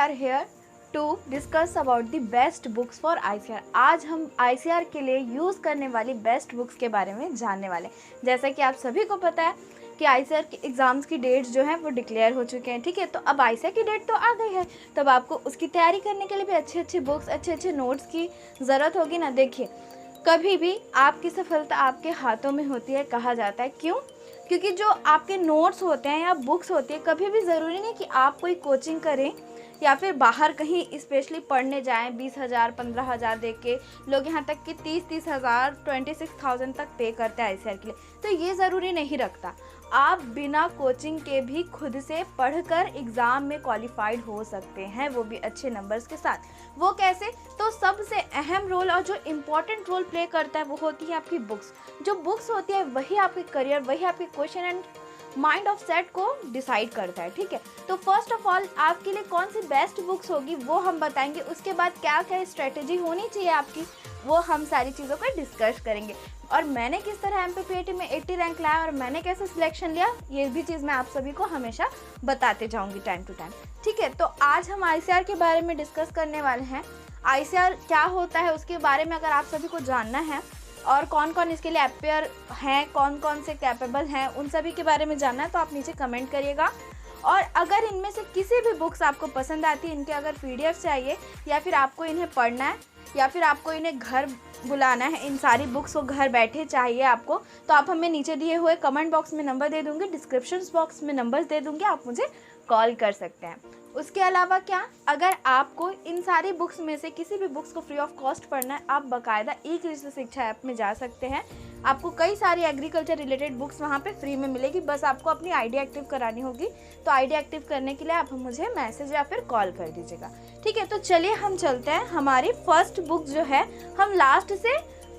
Are here to discuss about the best books for ICAR। आज हम ICAR के लिए यूज़ करने वाली बेस्ट बुक्स के बारे में जानने वाले हैं। जैसा कि आप सभी को पता है कि ICAR के एग्ज़ाम्स की डेट्स जो हैं वो डिक्लेयर हो चुके हैं, ठीक है। तो अब ICAR की डेट तो आ गई है, तब आपको उसकी तैयारी करने के लिए भी अच्छी अच्छी बुक्स, अच्छे अच्छे नोट्स की ज़रूरत होगी ना। देखिए, कभी भी आपकी सफलता आपके हाथों में होती है, कहा जाता है। क्यों? क्योंकि जो आपके नोट्स होते हैं या बुक्स होती है, कभी भी ज़रूरी नहीं कि आप कोई कोचिंग करें या फिर बाहर कहीं स्पेशली पढ़ने जाएं। 20,000 15,000 दे के लोग यहाँ तक कि 30,000 26,000 तक पे करते हैं ICAR के लिए। तो ये ज़रूरी नहीं रखता, आप बिना कोचिंग के भी खुद से पढ़कर एग्ज़ाम में क्वालिफाइड हो सकते हैं, वो भी अच्छे नंबर्स के साथ। वो कैसे? तो सबसे अहम रोल और जो इम्पॉर्टेंट रोल प्ले करता है वो होती है आपकी बुक्स। जो बुक्स होती है वही आपके करियर, वही आपके question and mind of set को डिसाइड करता है, ठीक है। तो फर्स्ट ऑफ ऑल आपके लिए कौन सी बेस्ट बुक्स होगी वो हम बताएंगे। उसके बाद क्या क्या स्ट्रेटेजी होनी चाहिए आपकी, वो हम सारी चीज़ों को डिस्कस करेंगे। और मैंने किस तरह MPPAT में 80 रैंक लाया और मैंने कैसे सिलेक्शन लिया, ये भी चीज़ मैं आप सभी को हमेशा बताते जाऊंगी टाइम टू टाइम, ठीक है। तो आज हम ICAR के बारे में डिस्कस करने वाले हैं। ICAR क्या होता है उसके बारे में अगर आप सभी को जानना है और कौन कौन इसके लिए अपेयर हैं, कौन कौन से कैपेबल हैं, उन सभी के बारे में जानना है तो आप नीचे कमेंट करिएगा। और अगर इनमें से किसी भी बुक्स आपको पसंद आती है, इनके अगर PDF चाहिए या फिर आपको इन्हें पढ़ना है या फिर आपको इन्हें घर बुलाना है, इन सारी बुक्स को घर बैठे चाहिए आपको, तो आप हमें नीचे दिए हुए कमेंट बॉक्स में नंबर दे दूँगी, डिस्क्रिप्शन बॉक्स में नंबर दे दूँगी, आप मुझे कॉल कर सकते हैं। उसके अलावा क्या, अगर आपको इन सारी बुक्स में से किसी भी बुक्स को फ्री ऑफ कॉस्ट पढ़ना है, आप बाकायदा ई-कृषि शिक्षा ऐप में जा सकते हैं। आपको कई सारी एग्रीकल्चर रिलेटेड बुक्स वहाँ पे फ्री में मिलेगी, बस आपको अपनी ID एक्टिव करानी होगी। तो ID एक्टिव करने के लिए आप मुझे मैसेज या फिर कॉल कर दीजिएगा, ठीक है। तो चलिए हम चलते हैं, हमारी फर्स्ट बुक जो है हम लास्ट से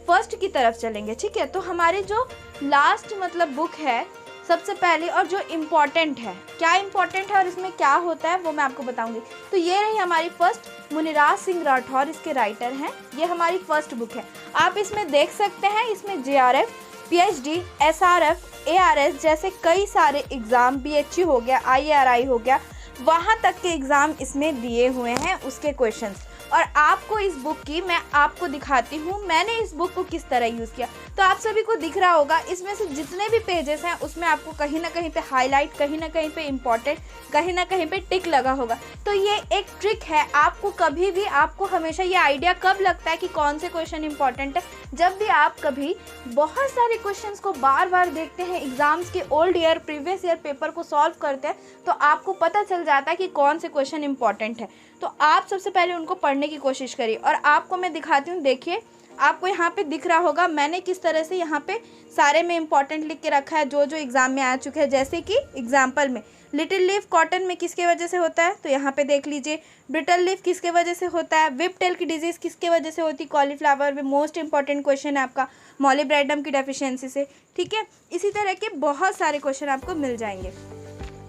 फर्स्ट की तरफ चलेंगे, ठीक है। तो हमारी जो लास्ट मतलब बुक है सबसे पहले और जो इम्पॉर्टेंट है, क्या इम्पॉर्टेंट है और इसमें क्या होता है वो मैं आपको बताऊंगी। तो ये रही हमारी फर्स्ट, मुनिराज सिंह राठौर इसके राइटर हैं। ये हमारी फर्स्ट बुक है। आप इसमें देख सकते हैं, इसमें JRF, PhD, SRF, ARS जैसे कई सारे एग्ज़ाम, BHE हो गया, IRI हो गया, वहाँ तक के एग्ज़ाम इसमें दिए हुए हैं, उसके क्वेश्चंस। और आपको इस बुक की मैं आपको दिखाती हूँ मैंने इस बुक को किस तरह यूज़ किया। तो आप सभी को दिख रहा होगा, इसमें से जितने भी पेजेस हैं उसमें आपको कहीं ना कहीं पे हाईलाइट, कहीं ना कहीं पे इम्पॉर्टेंट, कहीं ना कहीं पे टिक लगा होगा। तो ये एक ट्रिक है, आपको कभी भी, आपको हमेशा ये आइडिया कब लगता है कि कौन से क्वेश्चन इंपॉर्टेंट है, जब भी आप कभी बहुत सारे क्वेश्चंस को बार बार देखते हैं, एग्जाम्स के old year, previous year paper को सॉल्व करते हैं, तो आपको पता चल जाता है कि कौन से क्वेश्चन इंपॉर्टेंट है। तो आप सबसे पहले उनको पढ़ने की कोशिश करिए। और आपको मैं दिखाती हूँ, देखिए आपको यहाँ पे दिख रहा होगा मैंने किस तरह से यहाँ पे सारे में इंपॉर्टेंट लिख के रखा है, जो जो एग्ज़ाम में आ चुके हैं। जैसे कि एग्जाम्पल में लिटिल लीफ कॉटन में किसके वजह से होता है, तो यहाँ पे देख लीजिए। ब्रिटल लीफ किसके वजह से होता है, विप टेल की डिजीज़ किसके वजह से होती है, कॉलीफ्लावर में मोस्ट इंपॉर्टेंट क्वेश्चन है आपका मॉलिब्डेनम की डेफिशिएंसी से, ठीक है। इसी तरह के बहुत सारे क्वेश्चन आपको मिल जाएंगे।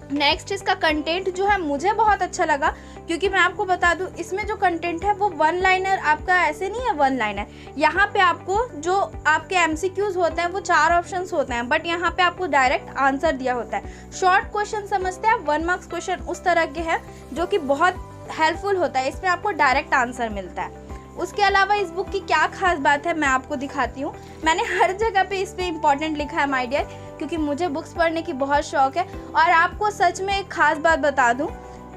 नेक्स्ट, इसका कंटेंट जो है मुझे बहुत अच्छा लगा, क्योंकि मैं आपको बता दूं इसमें जो कंटेंट है वो वन लाइनर आपका ऐसे नहीं है, वन लाइनर। यहाँ पे आपको जो आपके MCQs होते हैं वो 4 ऑप्शंस होते हैं, बट यहाँ पे आपको डायरेक्ट आंसर दिया होता है। शॉर्ट क्वेश्चन समझते हैं, 1 मार्क्स क्वेश्चन उस तरह के हैं जो कि बहुत हेल्पफुल होता है, इसमें आपको डायरेक्ट आंसर मिलता है। उसके अलावा इस बुक की क्या खास बात है मैं आपको दिखाती हूँ। मैंने हर जगह पे इस पर इम्पॉर्टेंट लिखा है माय डियर, क्योंकि मुझे बुक्स पढ़ने की बहुत शौक है। और आपको सच में एक ख़ास बात बता दूं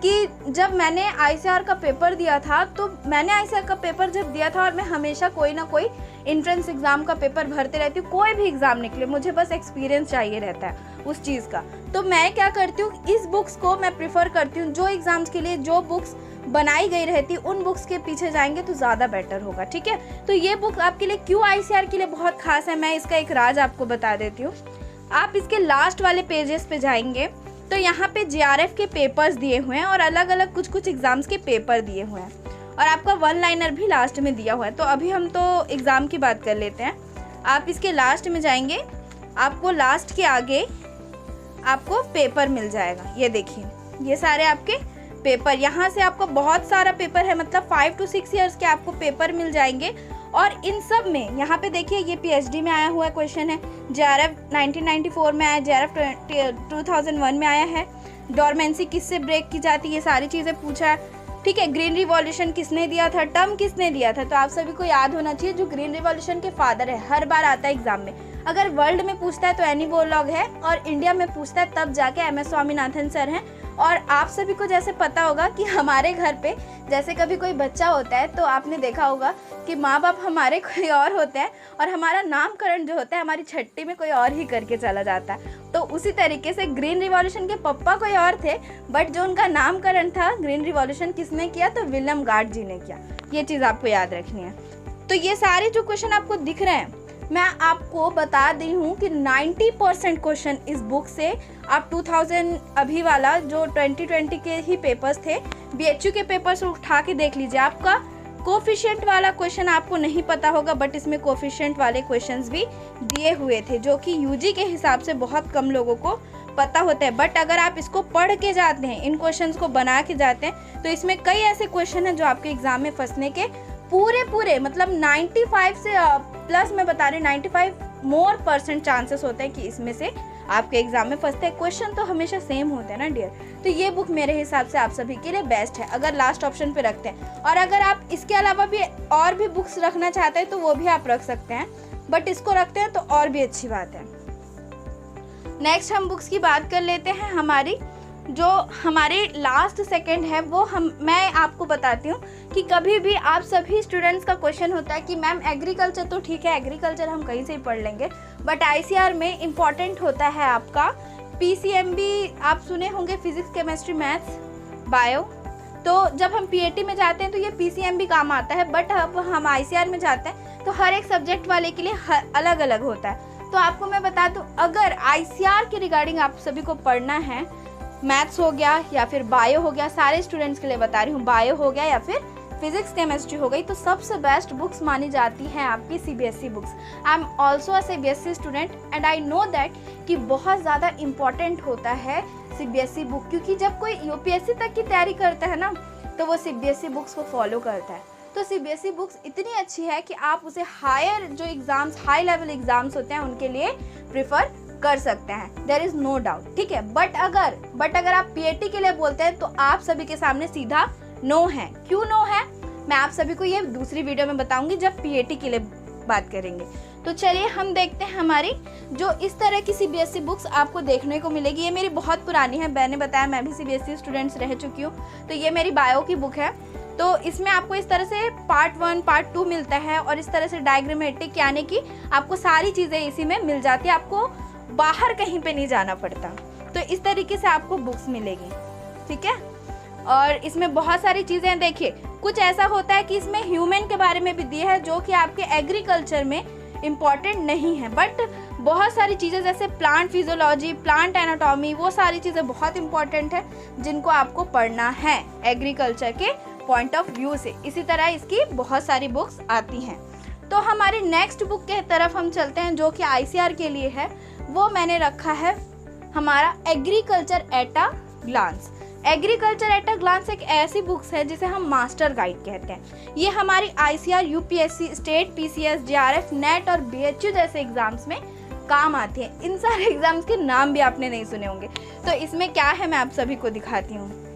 कि जब मैंने ICAR का पेपर दिया था, तो मैंने ICAR का पेपर जब दिया था, और मैं हमेशा कोई ना कोई एंट्रेंस एग्ज़ाम का पेपर भरते रहती हूँ, कोई भी एग्ज़ाम निकले मुझे बस एक्सपीरियंस चाहिए रहता है उस चीज़ का। तो मैं क्या करती हूँ, इस बुक्स को मैं प्रीफर करती हूँ। जो एग्ज़ाम्स के लिए जो बुक्स बनाई गई रहती है उन बुक्स के पीछे जाएंगे तो ज़्यादा बेटर होगा, ठीक है। तो ये बुक आपके लिए क्यों ICAR के लिए बहुत खास है, मैं इसका एक राज आपको बता देती हूँ। आप इसके लास्ट वाले पेजेस पे जाएंगे तो यहाँ पे JRF के पेपर्स दिए हुए हैं और अलग अलग कुछ कुछ एग्ज़ाम्स के पेपर दिए हुए हैं, और आपका वन लाइनर भी लास्ट में दिया हुआ है। तो अभी हम तो एग्ज़ाम की बात कर लेते हैं। आप इसके लास्ट में जाएंगे, आपको लास्ट के आगे आपको पेपर मिल जाएगा। ये देखिए, ये सारे आपके पेपर, यहाँ से आपको बहुत सारा पेपर है, मतलब 5 to 6 ईयर्स के आपको पेपर मिल जाएंगे। और इन सब में यहाँ पे देखिए, ये PhD में आया हुआ क्वेश्चन है, JRF 1994 में आया, JRF 2001 में आया है, डोरमेंसी किससे ब्रेक की जाती है, ये सारी चीज़ें पूछा है। ठीक है, ग्रीन रिवॉल्यूशन किसने दिया था, टर्म किसने दिया था, तो आप सभी को याद होना चाहिए जो ग्रीन रिवॉल्यूशन के फादर है, हर बार आता है एग्जाम में। अगर वर्ल्ड में पूछता है तो एनी बोरलॉग है, और इंडिया में पूछता है तब जाके एम एस स्वामीनाथन सर हैं। और आप सभी को जैसे पता होगा कि हमारे घर पे जैसे कभी कोई बच्चा होता है तो आपने देखा होगा कि माँ बाप हमारे कोई और होते हैं और हमारा नामकरण जो होता है हमारी छट्टी में कोई और ही करके चला जाता है। तो उसी तरीके से ग्रीन रिवॉल्यूशन के पापा कोई और थे, बट जो उनका नामकरण था ग्रीन रिवॉल्यूशन किसने किया, तो विलियम गार्ड जी ने किया। ये चीज़ आपको याद रखनी है। तो ये सारे जो क्वेश्चन आपको दिख रहे हैं मैं आपको बता दी हूँ कि 90% क्वेश्चन इस बुक से आप 2000 अभी वाला जो 2020 के ही पेपर्स थे, BHU के पेपर्स उठा के देख लीजिए। आपका कोफिशिएंट वाला क्वेश्चन आपको नहीं पता होगा, बट इसमें कोफिशिएंट वाले क्वेश्चंस भी दिए हुए थे जो कि UG के हिसाब से बहुत कम लोगों को पता होता है। बट अगर आप इसको पढ़ के जाते हैं, इन क्वेश्चंस को बना के जाते हैं, तो इसमें कई ऐसे क्वेश्चन हैं जो आपके एग्जाम में फंसने के पूरे मतलब 95 से प्लस मैं बता रही हूँ 95% चांसेस होते हैं कि इसमें से आपके एग्जाम में फंसते हैं। क्वेश्चन तो हमेशा सेम होते हैं ना डियर। तो ये बुक मेरे हिसाब से आप सभी के लिए बेस्ट है अगर लास्ट ऑप्शन पे रखते हैं। और अगर आप इसके अलावा भी और भी बुक्स रखना चाहते हैं तो वो भी आप रख सकते हैं, बट इसको रखते हैं तो और भी अच्छी बात है। नेक्स्ट हम बुक्स की बात कर लेते हैं। जो हमारी लास्ट सेकंड है वो मैं आपको बताती हूँ कि कभी भी आप सभी स्टूडेंट्स का क्वेश्चन होता है कि मैम एग्रीकल्चर तो ठीक है, एग्रीकल्चर हम कहीं से ही पढ़ लेंगे, बट ICR में इम्पॉर्टेंट होता है आपका PCMB। आप सुने होंगे, फिजिक्स केमिस्ट्री मैथ्स बायो। तो जब हम PAT में जाते हैं तो ये PCMB काम आता है, बट अब हम ICR में जाते हैं तो हर एक सब्जेक्ट वाले के लिए अलग अलग होता है। तो आपको मैं बता दूँ, अगर ICR के रिगार्डिंग आप सभी को पढ़ना है, मैथ्स हो गया या फिर बायो हो गया, सारे स्टूडेंट्स के लिए बता रही हूँ, बायो हो गया या फिर फिजिक्स केमिस्ट्री हो गई, तो सबसे बेस्ट बुक्स मानी जाती हैं आपकी CBSE books. I am also a CBSE student and I know that कि बहुत ज़्यादा इम्पॉर्टेंट होता है CBSE बुक, क्योंकि जब कोई UPSC तक की तैयारी करता है ना तो वो CBSE बुक्स को फॉलो करता है। तो CBSE बुक्स इतनी अच्छी है कि आप उसे हायर जो एग्ज़ाम्स, हाई लेवल एग्ज़ाम्स होते हैं उनके लिए प्रिफर कर सकते हैं, देयर इज़ नो डाउट, ठीक है। बट अगर आप PAT के लिए बोलते हैं तो आप सभी के सामने सीधा नो है। क्यों नो है मैं आप सभी को ये दूसरी वीडियो में बताऊंगी जब PAT के लिए बात करेंगे। तो चलिए हम देखते हैं हमारी जो इस तरह की CBSE बुक्स आपको देखने को मिलेगी। ये मेरी बहुत पुरानी है, मैंने बताया मैं भी CBSE स्टूडेंट्स रह चुकी हूँ। तो ये मेरी बायो की बुक है। तो इसमें आपको इस तरह से पार्ट 1 पार्ट 2 मिलता है और इस तरह से डायग्रामेटिक, यानी कि आपको सारी चीज़ें इसी में मिल जाती है, आपको बाहर कहीं पे नहीं जाना पड़ता। तो इस तरीके से आपको बुक्स मिलेगी, ठीक है। और इसमें बहुत सारी चीज़ें देखिए, कुछ ऐसा होता है कि इसमें ह्यूमन के बारे में भी दिया है जो कि आपके एग्रीकल्चर में इम्पॉर्टेंट नहीं है, बट बहुत सारी चीज़ें जैसे प्लांट फिजियोलॉजी, प्लांट एनाटॉमी, वो सारी चीज़ें बहुत इंपॉर्टेंट है जिनको आपको पढ़ना है एग्रीकल्चर के पॉइंट ऑफ व्यू से। इसी तरह इसकी बहुत सारी बुक्स आती हैं। तो हमारी नेक्स्ट बुक के तरफ हम चलते हैं जो कि ICR के लिए है। वो मैंने रखा है हमारा agriculture at a glance. Agriculture at a glance एक ऐसी बुक्स है जिसे हम मास्टर गाइड कहते हैं। ये हमारी ICR, UPSC, state, PCS, JRF, net और BHU जैसे एग्जाम्स में काम आती है। इन सारे एग्जाम्स के नाम भी आपने नहीं सुने होंगे। तो इसमें क्या है मैं आप सभी को दिखाती हूँ।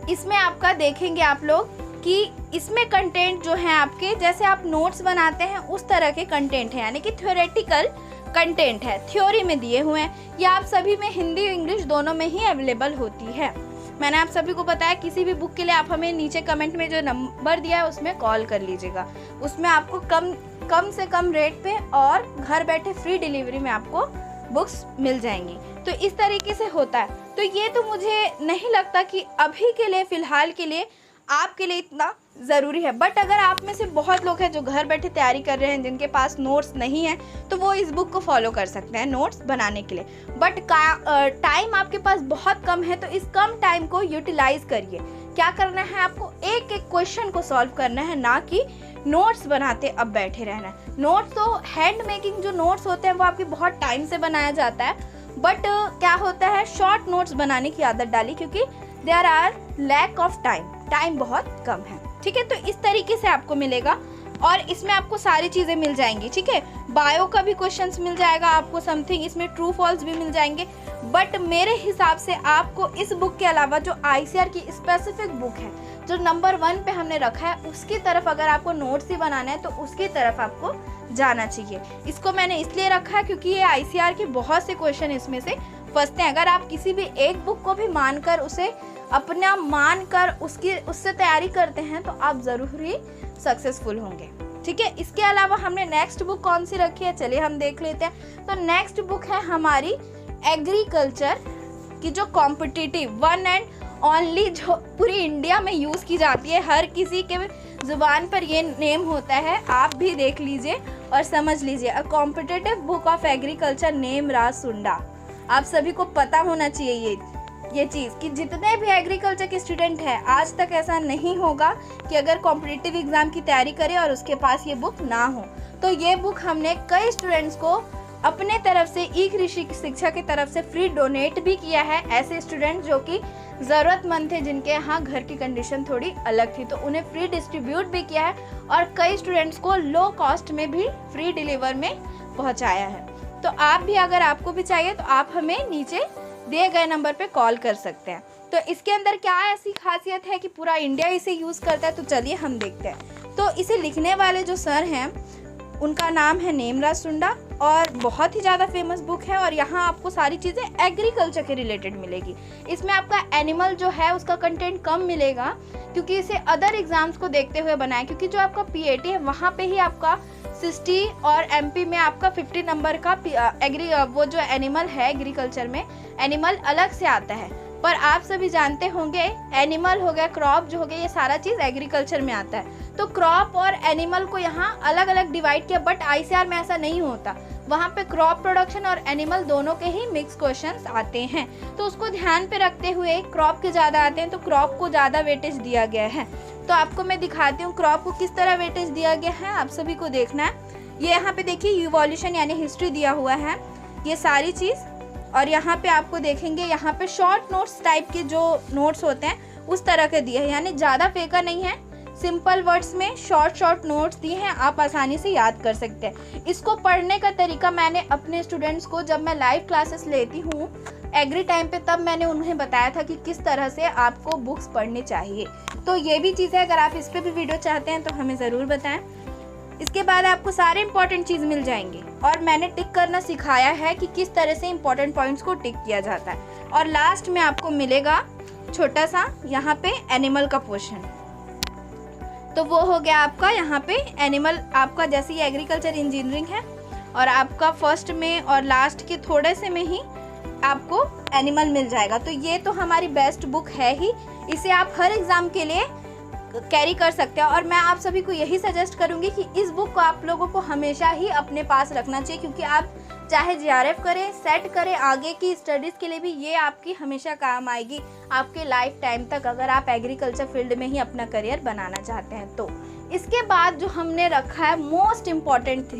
इसमें आपका देखेंगे आप लोग कि इसमें कंटेंट जो है आपके, जैसे आप नोट्स बनाते हैं उस तरह के कंटेंट है, यानी कि थ्योरेटिकल कंटेंट है, थ्योरी में दिए हुए हैं। ये आप सभी में हिंदी इंग्लिश दोनों में ही अवेलेबल होती है। मैंने आप सभी को बताया किसी भी बुक के लिए आप हमें नीचे कमेंट में जो नंबर दिया है उसमें कॉल कर लीजिएगा। उसमें आपको कम से कम रेट पे और घर बैठे फ्री डिलीवरी में आपको बुक्स मिल जाएंगी। तो इस तरीके से होता है। तो ये तो मुझे नहीं लगता कि अभी के लिए, फ़िलहाल के लिए आपके लिए इतना ज़रूरी है, बट अगर आप में से बहुत लोग हैं जो घर बैठे तैयारी कर रहे हैं, जिनके पास नोट्स नहीं है, तो वो इस बुक को फॉलो कर सकते हैं नोट्स बनाने के लिए। बट टाइम आपके पास बहुत कम है, तो इस कम टाइम को यूटिलाइज करिए। क्या करना है आपको, एक एक क्वेश्चन को सॉल्व करना है, ना कि नोट्स बनाते अब बैठे रहना है। नोट्स तो हैंड मेकिंग जो नोट्स होते हैं वो आपके बहुत टाइम से बनाया जाता है, बट क्या होता है शॉर्ट नोट्स बनाने की आदत डाली, क्योंकि there are lack of time बहुत कम है, ठीक है। तो इस तरीके से आपको मिलेगा और इसमें आपको सारी चीज़ें मिल जाएंगी, ठीक है। बायो का भी क्वेश्चंस मिल जाएगा आपको समथिंग, इसमें ट्रू फॉल्स भी मिल जाएंगे। बट मेरे हिसाब से आपको इस बुक के अलावा जो ICAR की स्पेसिफिक बुक है जो नंबर 1 पे हमने रखा है, उसकी तरफ अगर आपको नोट्स ही बनाना है तो उसकी तरफ आपको जाना चाहिए। इसको मैंने इसलिए रखा है क्योंकि ये ICAR के बहुत से क्वेश्चन इसमें से फंसते हैं। अगर आप किसी भी एक बुक को भी मानकर उसे अपना मानकर उससे तैयारी करते हैं तो आप ज़रूर ही सक्सेसफुल होंगे, ठीक है। इसके अलावा हमने नेक्स्ट बुक कौन सी रखी है, चलिए हम देख लेते हैं। तो नेक्स्ट बुक है हमारी एग्रीकल्चर की, जो कॉम्पिटिटिव 1 एंड ओनली, जो पूरी इंडिया में यूज़ की जाती है, हर किसी के ज़ुबान पर ये नेम होता है। आप भी देख लीजिए और समझ लीजिए, a competitive book of agriculture name Raj Sunda. आप सभी को पता होना चाहिए ये चीज़ कि जितने भी एग्रीकल्चर के स्टूडेंट हैं, आज तक ऐसा नहीं होगा कि अगर कॉम्पिटिटिव एग्ज़ाम की तैयारी करें और उसके पास ये बुक ना हो। तो ये बुक हमने कई स्टूडेंट्स को अपने तरफ से ई कृषि शिक्षा की तरफ से फ्री डोनेट भी किया है। ऐसे स्टूडेंट जो कि ज़रूरतमंद थे, जिनके यहाँ घर की कंडीशन थोड़ी अलग थी, तो उन्हें फ्री डिस्ट्रीब्यूट भी किया है और कई स्टूडेंट्स को लो कॉस्ट में भी फ्री डिलीवर में पहुँचाया है। तो आप भी, अगर आपको भी चाहिए तो आप हमें नीचे दिए गए नंबर पे कॉल कर सकते हैं। तो इसके अंदर क्या ऐसी खासियत है कि पूरा इंडिया इसे यूज़ करता है, तो चलिए हम देखते हैं। तो इसे लिखने वाले जो सर हैं उनका नाम है नेमराज सुंडा और बहुत ही ज़्यादा फेमस बुक है। और यहाँ आपको सारी चीज़ें एग्रीकल्चर के रिलेटेड मिलेगी। इसमें आपका एनिमल जो है उसका कंटेंट कम मिलेगा क्योंकि इसे अदर एग्जाम्स को देखते हुए बनाया, क्योंकि जो आपका PAT है वहाँ पे ही आपका 60 और MP में आपका 50 नंबर का वो जो एनिमल है एग्रीकल्चर में एनिमल अलग से आता है। पर आप सभी जानते होंगे एनिमल हो गया, क्रॉप जो हो गया, ये सारा चीज़ एग्रीकल्चर में आता है। तो क्रॉप और एनिमल को यहाँ अलग अलग डिवाइड किया, बट ICAR में ऐसा नहीं होता। वहाँ पे क्रॉप प्रोडक्शन और एनिमल दोनों के ही मिक्स क्वेश्चंस आते हैं। तो उसको ध्यान पे रखते हुए क्रॉप के ज़्यादा आते हैं, तो क्रॉप को ज़्यादा वेटेज दिया गया है। तो आपको मैं दिखाती हूँ क्रॉप को किस तरह वेटेज दिया गया है, आप सभी को देखना है। ये यहाँ पे देखिए इवोल्यूशन यानी हिस्ट्री दिया हुआ है, ये सारी चीज़। और यहाँ पे आपको देखेंगे यहाँ पे शॉर्ट नोट्स टाइप के जो नोट्स होते हैं उस तरह के दिए हैं, यानी ज़्यादा फेंका नहीं है, सिंपल वर्ड्स में शॉर्ट नोट्स दिए हैं, आप आसानी से याद कर सकते हैं। इसको पढ़ने का तरीका मैंने अपने स्टूडेंट्स को, जब मैं लाइव क्लासेस लेती हूँ एग्री टाइम पे, तब मैंने उन्हें बताया था कि किस तरह से आपको बुक्स पढ़नी चाहिए। तो ये भी चीज़ है, अगर आप इस पर भी वीडियो चाहते हैं तो हमें ज़रूर बताएं। इसके बाद आपको सारे इंपॉर्टेंट चीज़ मिल जाएंगे और मैंने टिक करना सिखाया है कि किस तरह से इंपॉर्टेंट पॉइंट्स को टिक किया जाता है। और लास्ट में आपको मिलेगा छोटा सा यहाँ पे एनिमल का पोर्शन। तो वो हो गया आपका यहाँ पे एनिमल, आपका जैसे ही एग्रीकल्चर इंजीनियरिंग है और आपका फर्स्ट में और लास्ट के थोड़े से में ही आपको एनिमल मिल जाएगा। तो ये तो हमारी बेस्ट बुक है ही, इसे आप हर एग्ज़ाम के लिए कैरी कर सकते हैं। और मैं आप सभी को यही सजेस्ट करूंगी कि इस बुक को आप लोगों को हमेशा ही अपने पास रखना चाहिए, क्योंकि आप चाहे JRF करें, सेट करें, आगे की स्टडीज़ के लिए भी ये आपकी हमेशा काम आएगी आपके लाइफ टाइम तक, अगर आप एग्रीकल्चर फील्ड में ही अपना करियर बनाना चाहते हैं तो। इसके बाद जो हमने रखा है मोस्ट इम्पॉर्टेंट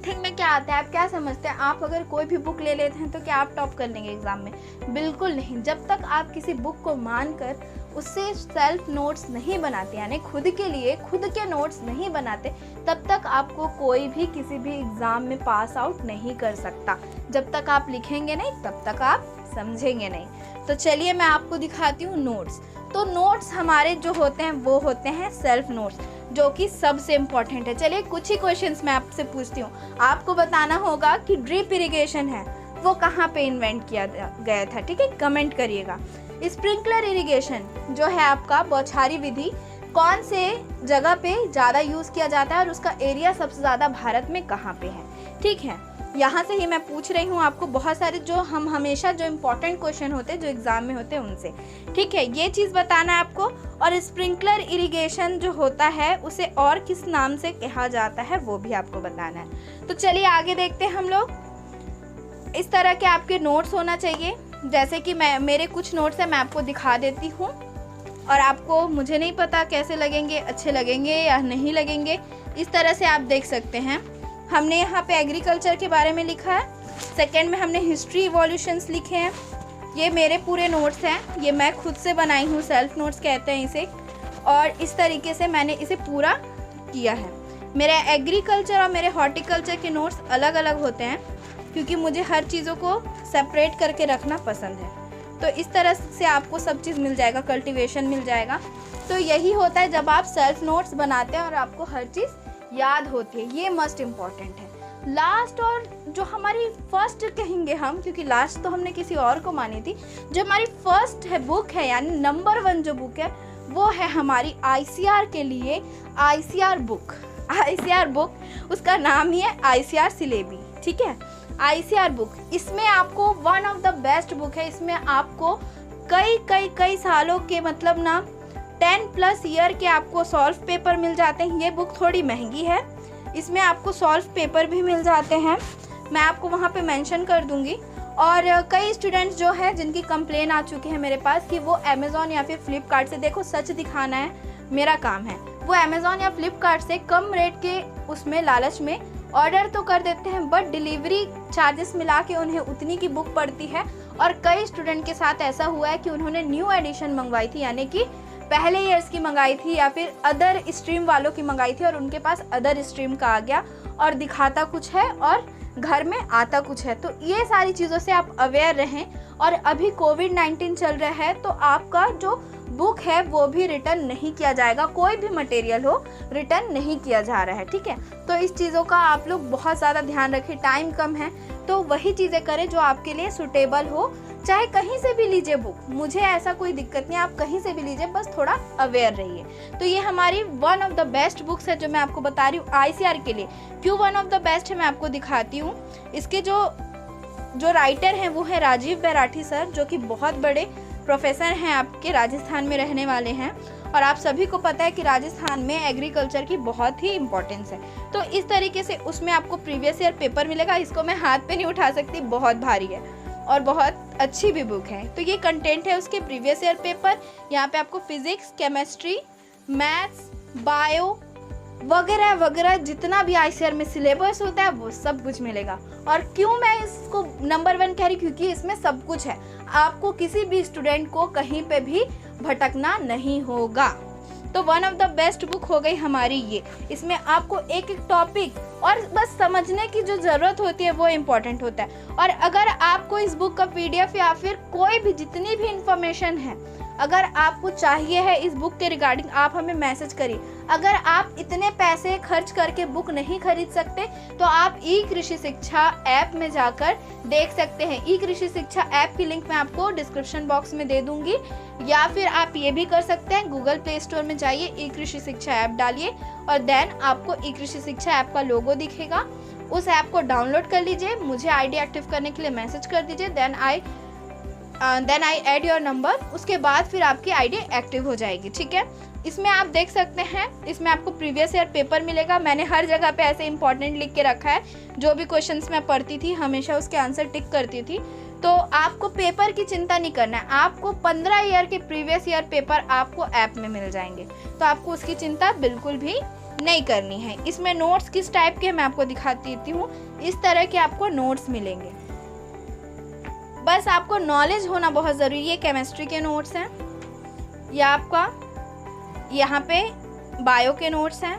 थिंग में क्या आता है, आप क्या समझते हैं? आप अगर कोई भी बुक ले लेते हैं तो क्या आप टॉप कर लेंगे एग्ज़ाम में? बिल्कुल नहीं। जब तक आप किसी बुक को मानकर उससे सेल्फ नोट्स नहीं बनाते, यानी खुद के लिए खुद के नोट्स नहीं बनाते, तब तक आपको कोई भी किसी भी एग्ज़ाम में पास आउट नहीं कर सकता। जब तक आप लिखेंगे नहीं तब तक आप समझेंगे नहीं। तो चलिए मैं आपको दिखाती हूँ नोट्स। तो नोट्स हमारे जो होते हैं वो होते हैं सेल्फ नोट्स, जो कि सबसे इम्पॉर्टेंट है। चलिए कुछ ही क्वेश्चंस मैं आपसे पूछती हूँ, आपको बताना होगा कि ड्रिप इरिगेशन है वो कहाँ पे इन्वेंट किया गया था, ठीक है, कमेंट करिएगा। स्प्रिंकलर इरिगेशन जो है आपका बौछारी विधि कौन से जगह पे ज़्यादा यूज़ किया जाता है और उसका एरिया सबसे ज़्यादा भारत में कहाँ पे है, ठीक है। यहाँ से ही मैं पूछ रही हूँ आपको बहुत सारे जो हम हमेशा जो इम्पोर्टेंट क्वेश्चन होते हैं जो एग्ज़ाम में होते हैं उनसे, ठीक है, ये चीज़ बताना है आपको। और स्प्रिंकलर इरिगेशन जो होता है उसे और किस नाम से कहा जाता है वो भी आपको बताना है। तो चलिए आगे देखते हैं हम लोग। इस तरह के आपके नोट्स होना चाहिए, जैसे कि मेरे कुछ नोट्स हैं, मैं आपको दिखा देती हूँ और आपको, मुझे नहीं पता कैसे लगेंगे, अच्छे लगेंगे या नहीं लगेंगे, इस तरह से आप देख सकते हैं। हमने यहाँ पे एग्रीकल्चर के बारे में लिखा है, सेकंड में हमने हिस्ट्री इवोल्यूशंस लिखे हैं। ये मेरे पूरे नोट्स हैं, ये मैं खुद से बनाई हूँ, सेल्फ नोट्स कहते हैं इसे। और इस तरीके से मैंने इसे पूरा किया है। मेरे एग्रीकल्चर और मेरे हॉर्टिकल्चर के नोट्स अलग अलग होते हैं क्योंकि मुझे हर चीज़ों को सेपरेट करके रखना पसंद है। तो इस तरह से आपको सब चीज़ मिल जाएगा, कल्टीवेशन मिल जाएगा। तो यही होता है जब आप सेल्फ नोट्स बनाते हैं और आपको हर चीज़ याद होती है, ये मस्ट इम्पॉर्टेंट है। लास्ट और जो हमारी फर्स्ट कहेंगे हम, क्योंकि लास्ट तो हमने किसी और को मानी थी, जो हमारी फर्स्ट है बुक है यानी नंबर 1 जो बुक है वो है हमारी आईसीआर के लिए आईसीआर बुक। आईसीआर बुक, उसका नाम ही है आईसीआर सिलेबी, ठीक है। आईसीआर बुक, इसमें आपको one of the best book है। इसमें आपको कई सालों के मतलब ना 10+ ईयर के आपको सॉल्व पेपर मिल जाते हैं। ये बुक थोड़ी महंगी है, इसमें आपको सॉल्व पेपर भी मिल जाते हैं, मैं आपको वहाँ पे मेंशन कर दूँगी। और कई स्टूडेंट्स जो है जिनकी कंप्लेन आ चुकी है मेरे पास कि वो अमेज़ॉन या फिर फ्लिपकार्ट से, देखो सच दिखाना है मेरा काम है, वो अमेज़ॉन या फ्लिपकार्ट से कम रेट के उसमें लालच में ऑर्डर तो कर देते हैं, बट डिलीवरी चार्जेस मिला के उन्हें उतनी की बुक पड़ती है। और कई स्टूडेंट के साथ ऐसा हुआ है कि उन्होंने न्यू एडिशन मंगवाई थी, यानी कि पहले ईयर्स की मंगाई थी या फिर अदर स्ट्रीम वालों की मंगाई थी, और उनके पास अदर स्ट्रीम का आ गया और दिखाता कुछ है और घर में आता कुछ है। तो ये सारी चीज़ों से आप अवेयर रहें। और अभी कोविड-19 चल रहा है तो आपका जो बुक है वो भी रिटर्न नहीं किया जाएगा, कोई भी मटेरियल हो रिटर्न नहीं किया जा रहा है, ठीक है। तो इस चीज़ों का आप लोग बहुत ज़्यादा ध्यान रखें, टाइम कम है तो वही चीज़ें करें जो आपके लिए सूटेबल हो। चाहे कहीं से भी लीजिए बुक, मुझे ऐसा कोई दिक्कत नहीं, आप कहीं से भी लीजिए, बस थोड़ा अवेयर रहिए। तो ये हमारी one of the best books है जो मैं आपको बता रही हूँ आईसीआर के लिए। क्यों वन ऑफ द बेस्ट है मैं आपको दिखाती हूँ। इसके जो राइटर हैं वो है राजीव बैराठी सर, जो कि बहुत बड़े प्रोफेसर हैं, आपके राजस्थान में रहने वाले हैं। और आप सभी को पता है कि राजस्थान में एग्रीकल्चर की बहुत ही इम्पोर्टेंस है। तो इस तरीके से उसमें आपको प्रीवियस ईयर पेपर मिलेगा। इसको मैं हाथ पे नहीं उठा सकती, बहुत भारी है और बहुत अच्छी भी बुक है। तो ये कंटेंट है उसके प्रीवियस ईयर पेपर। यहाँ पे आपको फिजिक्स, केमिस्ट्री, मैथ्स, बायो वगैरह वगैरह जितना भी आईसीआर में सिलेबस होता है वो सब कुछ मिलेगा। और क्यों मैं इसको नंबर 1 कह रही, क्योंकि इसमें सब कुछ है, आपको किसी भी स्टूडेंट को कहीं पे भी भटकना नहीं होगा। तो one of the best book हो गई हमारी ये। इसमें आपको एक एक टॉपिक और बस समझने की जो ज़रूरत होती है वो इम्पॉर्टेंट होता है। और अगर आपको इस बुक का PDF या फिर कोई भी जितनी भी इंफॉर्मेशन है अगर आपको चाहिए है इस बुक के रिगार्डिंग, आप हमें मैसेज करिए। अगर आप इतने पैसे खर्च करके बुक नहीं खरीद सकते तो आप ई कृषि शिक्षा ऐप में जाकर देख सकते हैं। ई कृषि शिक्षा ऐप की लिंक मैं आपको डिस्क्रिप्शन बॉक्स में दे दूंगी, या फिर आप ये भी कर सकते हैं, गूगल प्ले स्टोर में जाइए, ई कृषि शिक्षा ऐप डालिए और देन आपको ई कृषि शिक्षा ऐप का लोगो दिखेगा, उस ऐप को डाउनलोड कर लीजिए, मुझे आईडी एक्टिव करने के लिए मैसेज कर दीजिए, then I add your number, उसके बाद फिर आपकी आईडी एक्टिव हो जाएगी, ठीक है। इसमें आप देख सकते हैं, इसमें आपको प्रीवियस ईयर पेपर मिलेगा। मैंने हर जगह पे ऐसे इंपॉर्टेंट लिख के रखा है, जो भी क्वेश्चंस मैं पढ़ती थी हमेशा उसके आंसर टिक करती थी। तो आपको पेपर की चिंता नहीं करना है, आपको 15 ईयर के प्रीवियस ईयर पेपर आपको ऐप में मिल जाएंगे, तो आपको उसकी चिंता बिल्कुल भी नहीं करनी है। इसमें नोट्स किस टाइप के मैं आपको दिखाती हूँ, इस तरह के आपको नोट्स मिलेंगे। बस आपको नॉलेज होना बहुत ज़रूरी है। केमिस्ट्री के नोट्स हैं, या आपका यहाँ पे बायो के नोट्स हैं,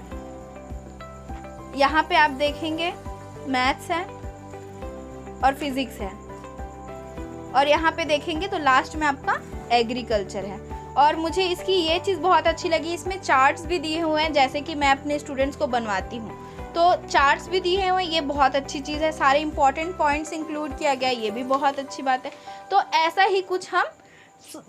यहाँ पे आप देखेंगे मैथ्स है और फिजिक्स है, और यहाँ पे देखेंगे तो लास्ट में आपका एग्रीकल्चर है। और मुझे इसकी ये चीज़ बहुत अच्छी लगी, इसमें चार्ट्स भी दिए हुए हैं, जैसे कि मैं अपने स्टूडेंट्स को बनवाती हूँ तो चार्ट्स भी दिए हुए हैं, ये बहुत अच्छी चीज़ है। सारे इंपॉर्टेंट पॉइंट्स इंक्लूड किया गया, ये भी बहुत अच्छी बात है। तो ऐसा ही कुछ हम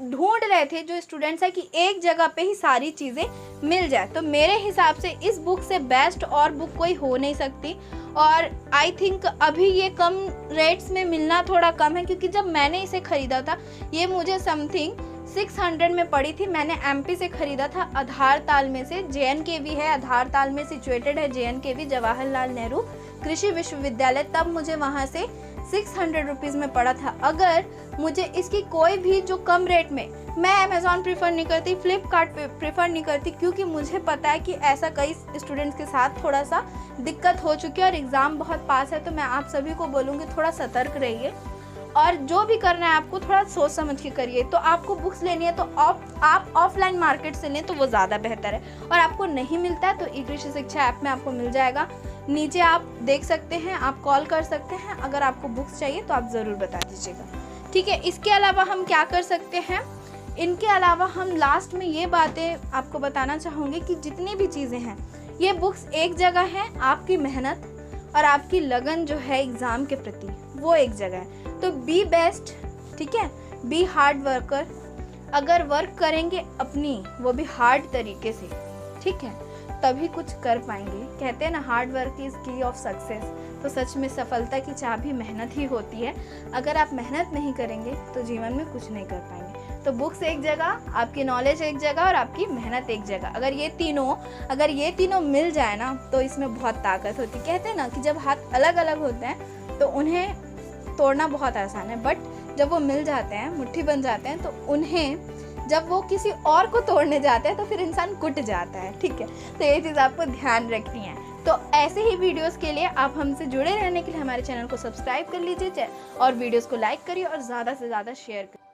ढूंढ रहे थे जो स्टूडेंट्स है कि एक जगह पे ही सारी चीज़ें मिल जाए। तो मेरे हिसाब से इस बुक से बेस्ट और बुक कोई हो नहीं सकती। और आई थिंक अभी ये कम रेट्स में मिलना थोड़ा कम है, क्योंकि जब मैंने इसे ख़रीदा था ये मुझे समथिंग 600 में पड़ी थी। मैंने MP से ख़रीदा था, आधार ताल में से, JNKV है, आधार ताल में सिचुएटेड है JNKV, जवाहरलाल नेहरू कृषि विश्वविद्यालय। तब मुझे वहाँ से 600 रुपीज़ में पड़ा था। अगर मुझे इसकी कोई भी जो कम रेट में, मैं अमेज़ॉन प्रीफर नहीं करती, फ्लिपकार्ट प्रीफर नहीं करती, क्योंकि मुझे पता है कि ऐसा कई स्टूडेंट्स के साथ थोड़ा सा दिक्कत हो चुकी है और एग्ज़ाम बहुत पास है। तो मैं आप सभी को बोलूँगी थोड़ा सतर्क रहिए। और जो भी करना है आपको थोड़ा सोच समझ के करिए। तो आपको बुक्स लेनी है तो आप ऑफलाइन मार्केट से लें तो वो ज़्यादा बेहतर है, और आपको नहीं मिलता है तो ई कृषि शिक्षा ऐप में आपको मिल जाएगा। नीचे आप देख सकते हैं, आप कॉल कर सकते हैं, अगर आपको बुक्स चाहिए तो आप ज़रूर बता दीजिएगा, ठीक है। इसके अलावा हम क्या कर सकते हैं, इनके अलावा हम लास्ट में ये बातें आपको बताना चाहूँगी कि जितनी भी चीज़ें हैं ये बुक्स एक जगह है, आपकी मेहनत और आपकी लगन जो है एग्ज़ाम के प्रति वो एक जगह है। तो बी बेस्ट, ठीक है, बी हार्ड वर्कर। अगर वर्क करेंगे अपनी, वो भी हार्ड तरीके से, ठीक है, तभी कुछ कर पाएंगे। कहते हैं ना, हार्ड वर्क इज़ की ऑफ सक्सेस। तो सच में सफलता की चाबी मेहनत ही होती है। अगर आप मेहनत नहीं करेंगे तो जीवन में कुछ नहीं कर पाएंगे। तो बुक्स एक जगह, आपकी नॉलेज एक जगह और आपकी मेहनत एक जगह, अगर ये तीनों मिल जाए ना तो इसमें बहुत ताकत होती है। कहते हैं ना कि जब हाथ अलग अलग होते हैं तो उन्हें तोड़ना बहुत आसान है, बट जब वो मिल जाते हैं, मुट्ठी बन जाते हैं, तो उन्हें जब वो किसी और को तोड़ने जाते हैं तो फिर इंसान कुट जाता है, ठीक है। तो ये चीज़ आपको ध्यान रखनी है। तो ऐसे ही वीडियोस के लिए आप हमसे जुड़े रहने के लिए हमारे चैनल को सब्सक्राइब कर लीजिए और वीडियोस को लाइक करिए और ज़्यादा से ज़्यादा शेयर करिए।